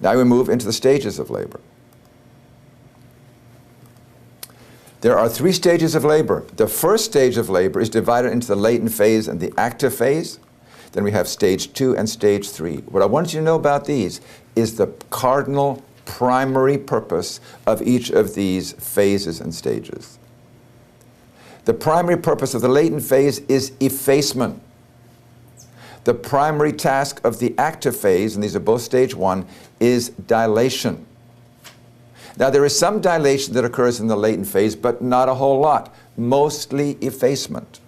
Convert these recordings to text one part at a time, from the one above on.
Now we move into the stages of labor. There are 3 stages of labor. The first stage of labor is divided into the latent phase and the active phase. Then we have stage 2 and stage 3. What I want you to know about these is the cardinal primary purpose of each of these phases and stages. The primary purpose of the latent phase is effacement. The primary task of the active phase, and these are both stage 1, is dilation. Now there is some dilation that occurs in the latent phase, but not a whole lot. Mostly effacement.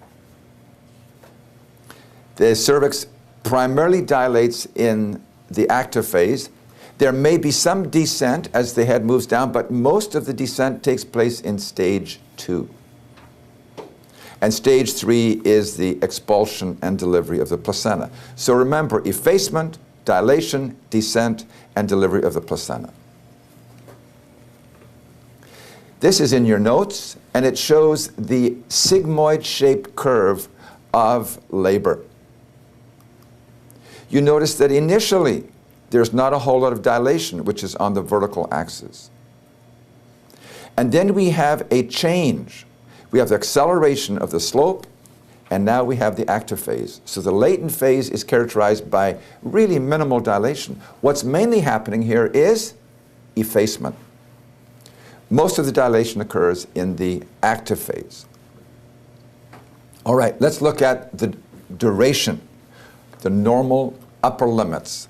The cervix primarily dilates in the active phase. There may be some descent as the head moves down, but most of the descent takes place in stage 2. And stage 3 is the expulsion and delivery of the placenta. So remember, effacement, dilation, descent, and delivery of the placenta. This is in your notes, and it shows the sigmoid-shaped curve of labor. You notice that initially, there's not a whole lot of dilation, which is on the vertical axis. And then we have a change. We have the acceleration of the slope, and now we have the active phase. So the latent phase is characterized by really minimal dilation. What's mainly happening here is effacement. Most of the dilation occurs in the active phase. All right, let's look at the duration, the normal upper limits.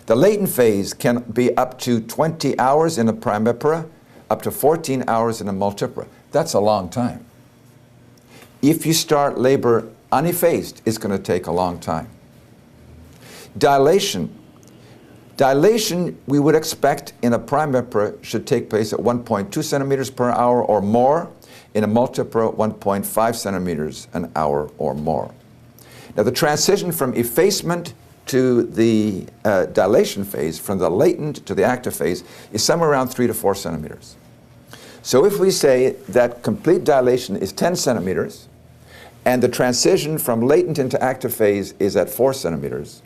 The latent phase can be up to 20 hours in a primipara, up to 14 hours in a multipara. That's a long time. If you start labor uneffaced, it's going to take a long time. Dilation. Dilation, we would expect in a primipara should take place at 1.2 centimeters per hour or more. In a multipara, 1.5 centimeters an hour or more. Now the transition from effacement to the dilation phase, from the latent to the active phase, is somewhere around 3 to 4 centimeters. So if we say that complete dilation is 10 centimeters, and the transition from latent into active phase is at 4 centimeters,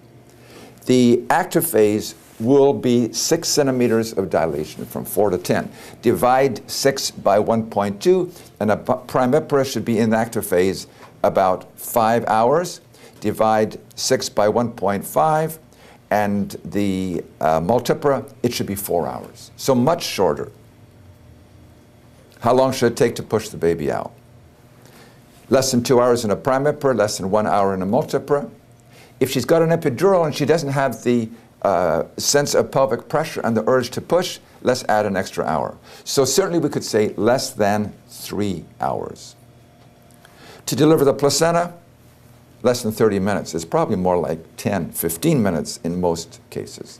the active phase will be 6 centimeters of dilation from 4 to 10. Divide 6 by 1.2, and a primipara should be in the active phase about 5 hours. Divide 6 by 1.5, and the multipara, it should be 4 hours. So much shorter. How long should it take to push the baby out? Less than 2 hours in a primipara, less than 1 hour in a multipara. If she's got an epidural and she doesn't have the sense of pelvic pressure and the urge to push, let's add an extra hour. So certainly we could say less than 3 hours. To deliver the placenta, less than 30 minutes. It's probably more like 10, 15 minutes in most cases.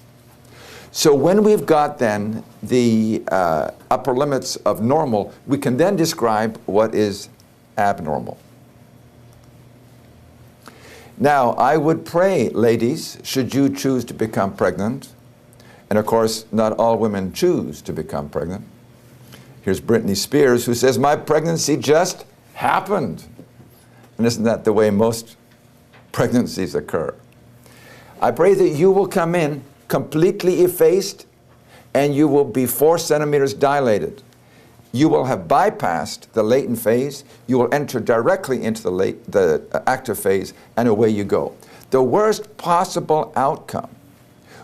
So when we've got then the upper limits of normal, we can then describe what is abnormal. Now, I would pray, ladies, should you choose to become pregnant, and of course, not all women choose to become pregnant. Here's Britney Spears, who says, "My pregnancy just happened." And isn't that the way most pregnancies occur? I pray that you will come in completely effaced, and you will be 4 centimeters dilated. You will have bypassed the latent phase. You will enter directly into the active phase, and away you go. The worst possible outcome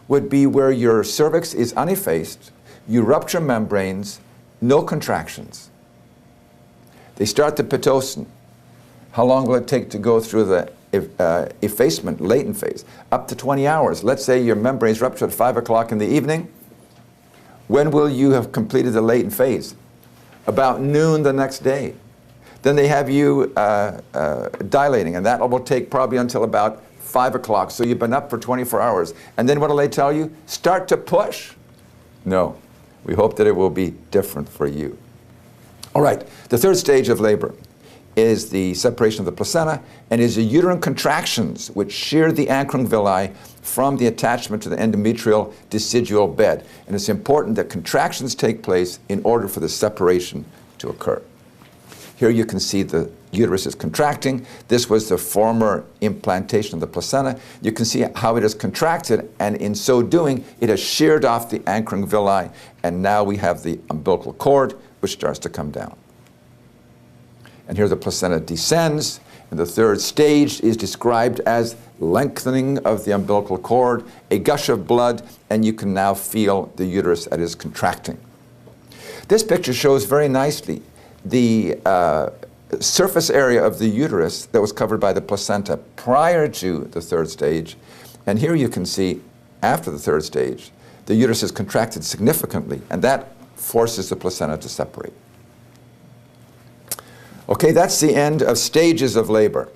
would be where your cervix is uneffaced, you rupture membranes, no contractions. They start the Pitocin. How long will it take to go through the effacement, latent phase? Up to 20 hours. Let's say your membranes rupture at 5 o'clock in the evening. When will you have completed the latent phase? About noon the next day. Then they have you dilating, and that will take probably until about 5 o'clock. So you've been up for 24 hours. And then what do they tell you? Start to push. No. We hope that it will be different for you. All right. The third stage of labor is the separation of the placenta, and is the uterine contractions which shear the anchoring villi from the attachment to the endometrial decidual bed. And it's important that contractions take place in order for the separation to occur. Here you can see the uterus is contracting. This was the former implantation of the placenta. You can see how it is contracted, and in so doing, it has sheared off the anchoring villi, and now we have the umbilical cord, which starts to come down. And here the placenta descends, and the third stage is described as lengthening of the umbilical cord, a gush of blood, and you can now feel the uterus that is contracting. This picture shows very nicely the surface area of the uterus that was covered by the placenta prior to the third stage. And here you can see, after the third stage, the uterus is contracted significantly, and that forces the placenta to separate. Okay, that's the end of stages of labor.